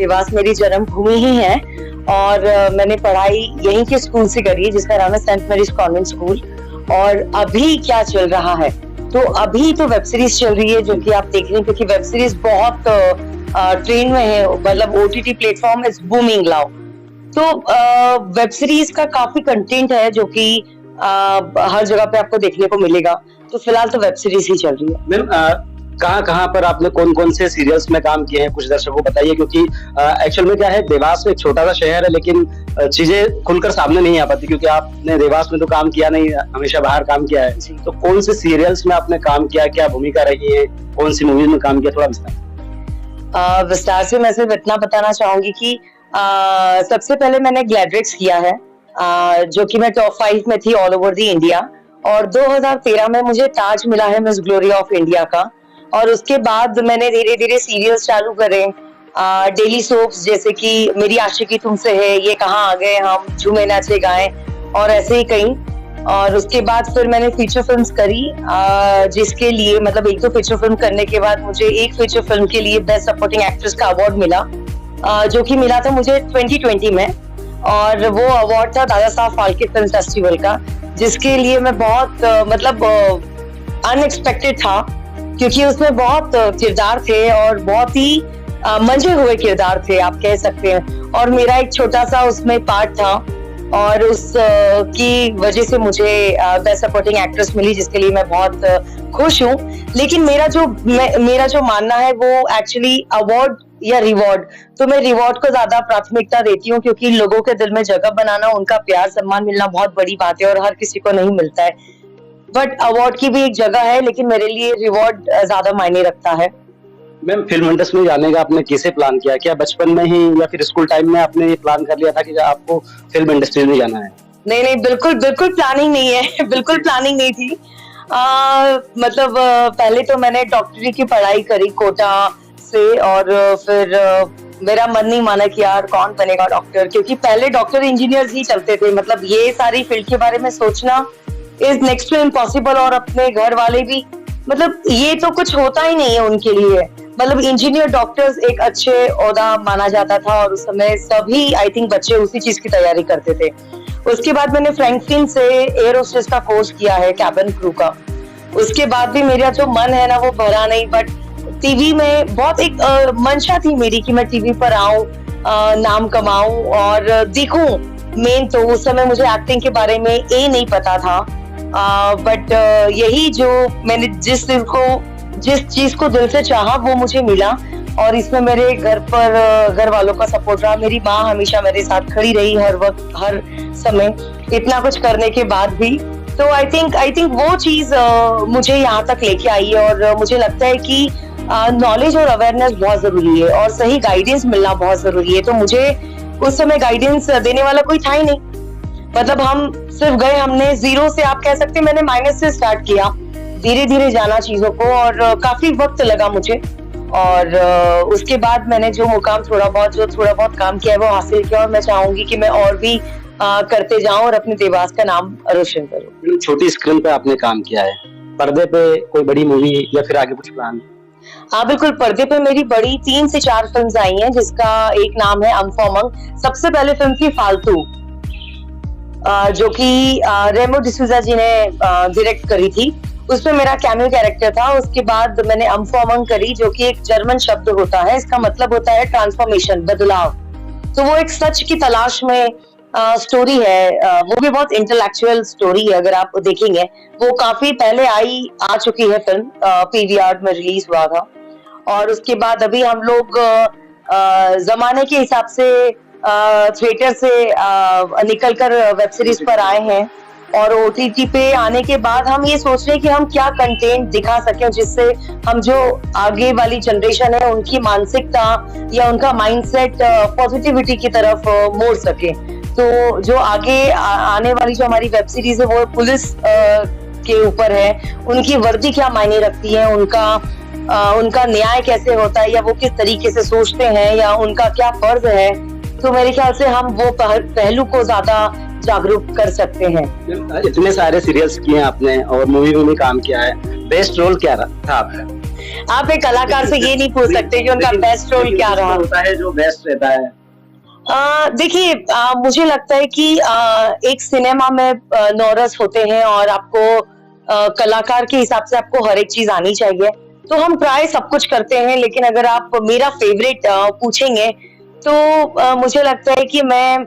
देवास मेरी जन्मभूमि ही है और मैंने पढ़ाई यहीं के स्कूल से करी है जिसका नाम है सेंट मैरीज कॉन्वेंट स्कूल। और अभी क्या चल रहा है, तो अभी तो वेब सीरीज चल रही है जो कि आप देख रहे हैं, क्योंकि वेब सीरीज बहुत ट्रेंड में है, मतलब OTT platform is booming now. तो वेब सीरीज का काफी कंटेंट है जो कि हर जगह पे आपको देखने को मिलेगा। तो फिलहाल तो वेब सीरीज ही चल रही है। मैम कहाँ पर आपने कौन कौन से सीरियल्स में काम किए हैं, कुछ दर्शकों को बताइए, क्योंकि एक्चुअल में क्या है, देवास एक छोटा सा शहर है लेकिन चीजें खुलकर सामने नहीं आ पाती, क्योंकि आपने देवास में तो काम किया नहीं, हमेशा बाहर काम किया है। तो कौन से सीरियल्स में आपने काम किया, क्या भूमिका रही है, कौन सी मूवीज में काम किया, थोड़ा विस्तार से मैं सिर्फ इतना बताना चाहूंगी कि सबसे पहले मैंने ग्लैड्रिक्स किया है, जो कि मैं टॉप 5 में थी ऑल ओवर दी इंडिया। और 2013 में मुझे ताज मिला है मिस ग्लोरी ऑफ इंडिया का। और उसके बाद मैंने धीरे धीरे सीरियल्स चालू करे, डेली सोप्स जैसे कि मेरी आशिकी तुमसे है, ये कहाँ आ गए हम, झूमे नाचे गाए, और ऐसे ही कई। और उसके बाद फिर मैंने फीचर फिल्म्स करी, जिसके लिए मतलब एक तो फीचर फिल्म करने के बाद मुझे एक फीचर फिल्म के लिए बेस्ट सपोर्टिंग एक्ट्रेस का अवार्ड मिला, जो कि मिला था मुझे 2020 में। और वो अवार्ड था दादा साहब फाल्के फिल्म फेस्टिवल का, जिसके लिए मैं बहुत मतलब अनएक्सपेक्टेड था, क्योंकि उसमें बहुत किरदार थे और बहुत ही मंजे हुए किरदार थे आप कह सकते हैं। और मेरा एक छोटा सा उसमें पार्ट था और उस की वजह से मुझे बेस्ट सपोर्टिंग एक्ट्रेस मिली, जिसके लिए मैं बहुत खुश हूँ। लेकिन मेरा जो मानना है वो एक्चुअली अवार्ड या रिवॉर्ड, तो मैं रिवॉर्ड को ज्यादा प्राथमिकता देती हूँ, क्योंकि लोगों के दिल में जगह बनाना, उनका प्यार सम्मान मिलना बहुत बड़ी बात है और हर किसी को नहीं मिलता है। बट अवार्ड की भी एक जगह है, लेकिन मेरे लिए रिवॉर्ड ज्यादा मायने रखता है। मैम फिल्म इंडस्ट्री में जाने का आपने कैसे प्लान किया, क्या बचपन में ही या फिर स्कूल टाइम में आपने ये प्लान कर लिया था कि आपको फिल्म इंडस्ट्री में जाना है? नहीं, बिल्कुल प्लानिंग नहीं है बिल्कुल प्लानिंग नहीं थी। मतलब पहले तो मैंने डॉक्टरी की पढ़ाई करी कोटा से, और फिर मेरा मन नहीं माना कि यार कौन बनेगा डॉक्टर, क्योंकि पहले डॉक्टर इंजीनियर्स ही चलते थे। मतलब ये सारी फील्ड के बारे में सोचना इज नेक्स्ट टू इम्पॉसिबल। और अपने घर वाले भी, मतलब ये तो कुछ होता ही नहीं है उनके लिए। मतलब इंजीनियर डॉक्टर्स एक अच्छे ओहदा माना जाता था, और उस समय सभी आई थिंक बच्चे उसी चीज की तैयारी करते थे। उसके बाद मैंने फ्रैंकलिन से एयर होस्टेस का कोर्स किया है, कैबिन क्रू का। उसके बाद भी मेरा जो मन है ना वो भरा नहीं, बट टीवी में बहुत एक मंशा थी मेरी कि मैं टीवी पर आऊं, नाम कमाऊं और दिखूं। मेन तो उस समय मुझे एक्टिंग के बारे में नहीं पता था, बट यही जो मैंने जिस चीज को दिल से चाहा वो मुझे मिला। और इसमें मेरे घर वालों का सपोर्ट रहा। मेरी माँ हमेशा मेरे साथ खड़ी रही हर वक्त हर समय, इतना कुछ करने के बाद भी। तो आई थिंक वो चीज मुझे यहाँ तक लेके आई है। और मुझे लगता है कि नॉलेज और अवेयरनेस बहुत जरूरी है और सही गाइडेंस मिलना बहुत जरूरी है। तो मुझे उस समय गाइडेंस देने वाला कोई था ही नहीं। मतलब हम सिर्फ गए, हमने जीरो से, आप कह सकते हैं मैंने माइनस से स्टार्ट किया, धीरे धीरे जाना चीजों को, और काफी वक्त लगा मुझे। और उसके बाद मैंने जो मुकाम थोड़ा बहुत काम किया है वो हासिल किया, और मैं चाहूंगी कि मैं और भी करते जाऊं और अपने देवास का नाम रोशन करूं। छोटी स्क्रीन पे आपने काम किया है, पर्दे पे कोई बड़ी मूवी या फिर आगे कुछ प्लान? हाँ बिल्कुल, पर्दे पे मेरी बड़ी 3 से 4 फिल्म्स आई हैं, जिसका एक नाम है अमफोमंग। सबसे पहले फिल्म थी फालतू, जो कि रेमो डिसूजा जी ने डायरेक्ट करी थी। उसमें मेरा कैमियो कैरेक्टर था। उसके बाद मैंने अमफोमंग करी, जो कि एक जर्मन शब्द होता है, इसका मतलब होता है ट्रांसफॉर्मेशन, बदलाव। तो वो एक सच की तलाश में स्टोरी है। वो भी बहुत इंटेलेक्चुअल स्टोरी है। अगर आप देखेंगे, वो काफी पहले आ चुकी है फिल्म, पीवीआर में रिलीज हुआ था। और उसके बाद अभी हम लोग जमाने के हिसाब से थिएटर से निकलकर वेब सीरीज पर आए हैं, और ओटीटी पे आने के बाद हम ये सोच रहे हैं कि हम क्या कंटेंट दिखा सकें, जिससे हम जो आगे वाली जनरेशन है उनकी मानसिकता या उनका माइंडसेट पॉजिटिविटी की तरफ मोड़ सके। तो जो आगे आने वाली जो हमारी वेब सीरीज है वो पुलिस के ऊपर है, उनकी वर्दी क्या मायने रखती है, उनका न्याय कैसे होता है, या वो किस तरीके से सोचते हैं, या उनका क्या फर्ज है। तो मेरे ख्याल से हम वो पहलू को ज्यादा जागरूक कर सकते हैं। इतने सारे सीरियल्स किए हैं आपने और मूवी में भी काम किया है, बेस्ट रोल क्या था आपका? आप एक कलाकार से ये नहीं पूछ सकते कि उनका बेस्ट रोल क्या रहा। होता है जो बेस्ट रहता है। देखिए, मुझे लगता है कि एक सिनेमा में 9 रस होते हैं और आपको कलाकार के हिसाब से आपको हर एक चीज आनी चाहिए। तो हम ट्राई सब कुछ करते हैं, लेकिन अगर आप मेरा फेवरेट पूछेंगे तो मुझे लगता है कि मैं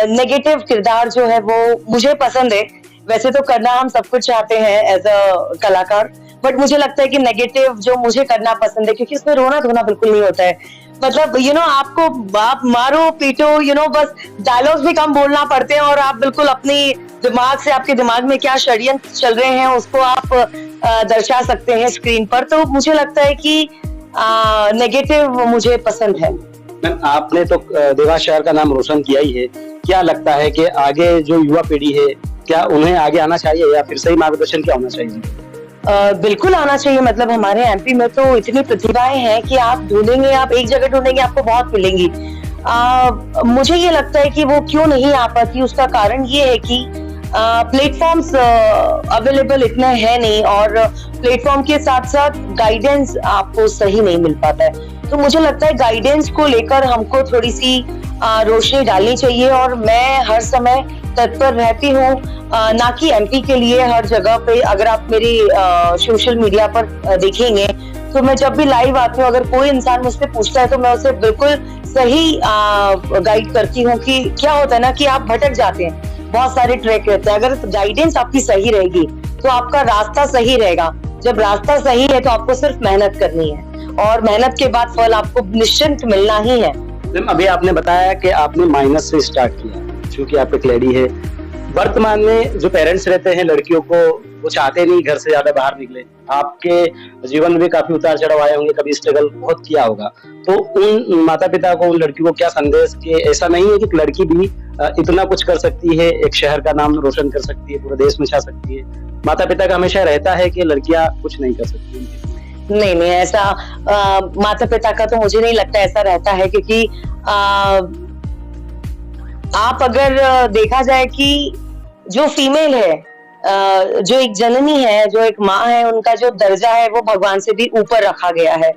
नेगेटिव किरदार जो है वो मुझे पसंद है। वैसे तो करना हम सब कुछ चाहते हैं एज अ कलाकार, बट मुझे लगता है कि नेगेटिव जो मुझे करना पसंद है, क्योंकि उसमें रोना धोना बिल्कुल नहीं होता है। मतलब आपको आप मारो पीटो, बस डायलॉग्स भी कम बोलना पड़ते हैं और आप बिल्कुल अपनी दिमाग से, आपके दिमाग में क्या षड्यंत्र चल रहे हैं उसको आप दर्शा सकते हैं स्क्रीन पर। तो मुझे लगता है कि नेगेटिव मुझे पसंद है। मैम, आपने तो देवास शहर का नाम रोशन किया ही है। क्या लगता है कि आगे जो युवा पीढ़ी है, क्या उन्हें आगे आना चाहिए या फिर सही मार्गदर्शन क्या होना चाहिए? बिल्कुल आना चाहिए। मतलब हमारे एमपी में तो इतनी प्रतिभाएं हैं कि आप ढूंढेंगे, आप एक जगह ढूंढेंगे आपको बहुत मिलेंगी। मुझे ये लगता है कि वो क्यों नहीं आ पाती, उसका कारण ये है कि प्लेटफॉर्म्स अवेलेबल इतने हैं नहीं, और प्लेटफॉर्म के साथ साथ गाइडेंस आपको सही नहीं मिल पाता है। तो मुझे लगता है गाइडेंस को लेकर हमको थोड़ी सी रोशनी डालनी चाहिए, और मैं हर समय तत्पर रहती हूँ, ना कि एमपी के लिए हर जगह पे। अगर आप मेरी सोशल मीडिया पर देखेंगे तो मैं जब भी लाइव आती हूँ, अगर कोई इंसान मुझसे पूछता है तो मैं उसे बिल्कुल सही गाइड करती हूँ। कि क्या होता है ना कि आप भटक जाते हैं, बहुत सारे ट्रैक रहते हैं। अगर गाइडेंस आपकी सही रहेगी तो आपका रास्ता सही रहेगा। जब रास्ता सही है तो आपको सिर्फ मेहनत करनी है, और मेहनत के बाद फल आपको निश्चिंत मिलना ही है। अभी आपने बताया कि आपने माइनस से स्टार्ट किया, क्योंकि आप एक लेडी है। वर्तमान में जो पेरेंट्स रहते हैं लड़कियों को, वो चाहते नहीं घर से ज्यादा बाहर निकले। आपके जीवन में भी काफी उतार चढ़ाव आए होंगे, कभी स्ट्रगल बहुत किया होगा। तो उन माता पिता को, उन लड़कियों को क्या संदेश कि ऐसा नहीं है कि लड़की भी इतना कुछ कर सकती है, एक शहर का नाम रोशन कर सकती है, पूरे देश में छा सकती है। माता पिता का हमेशा रहता है कि लड़कियां कुछ नहीं कर सकती। नहीं, ऐसा माता पिता का तो मुझे नहीं लगता ऐसा रहता है, क्योंकि आप अगर देखा जाए कि जो फीमेल है, जो एक जननी है, जो एक माँ है, उनका जो दर्जा है वो भगवान से भी ऊपर रखा गया है।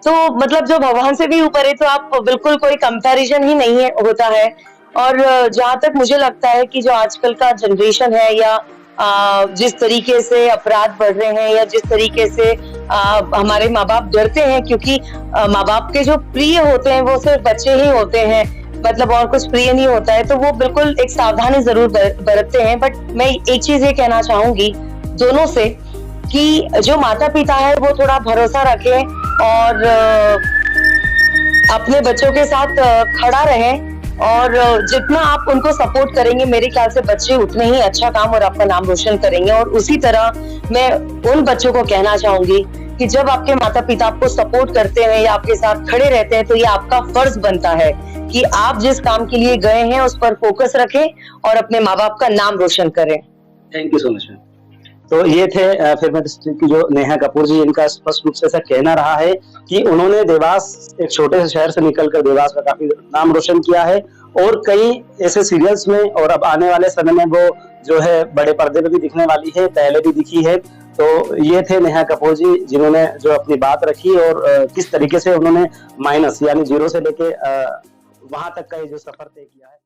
तो मतलब जो भगवान से भी ऊपर है, तो आप बिल्कुल कोई कंपैरिजन ही नहीं है होता है। और जहां तक मुझे लगता है कि जो आजकल का जनरेशन है, या जिस तरीके से अपराध बढ़ रहे हैं, या जिस तरीके से हमारे माँ बाप डरते हैं, क्योंकि माँ बाप के जो प्रिय होते हैं वो सिर्फ बच्चे ही होते हैं, मतलब और कुछ प्रिय नहीं होता है। तो वो बिल्कुल एक सावधानी जरूर बरतते हैं। बट मैं एक चीज ये कहना चाहूंगी दोनों से कि जो माता पिता है वो थोड़ा भरोसा रखें और अपने बच्चों के साथ खड़ा रहें, और जितना आप उनको सपोर्ट करेंगे, मेरे ख्याल से बच्चे उतने ही अच्छा काम और आपका नाम रोशन करेंगे। और उसी तरह मैं उन बच्चों को कहना चाहूंगी कि जब आपके माता पिता आपको सपोर्ट करते हैं या आपके साथ खड़े रहते हैं, तो ये आपका फर्ज बनता है कि आप जिस काम के लिए गए हैं उस पर फोकस रखें और अपने माँ बाप का नाम रोशन करें। Thank you so much. तो ये थे फिल्म डिस्ट्रिक्ट की जो नेहा कपूर जी। इनका स्पष्ट रूप से ऐसा कहना रहा है कि उन्होंने देवास, एक छोटे से शहर से निकलकर देवास का काफी नाम रोशन किया है, और कई ऐसे सीरियल्स में, और अब आने वाले समय में वो जो है बड़े पर्दे पे भी दिखने वाली है, पहले भी दिखी है। तो ये थे नेहा कपूर जी, जिन्होंने जो अपनी बात रखी और किस तरीके से उन्होंने माइनस यानी 0 से लेके वहां तक का ये जो सफर तय किया है।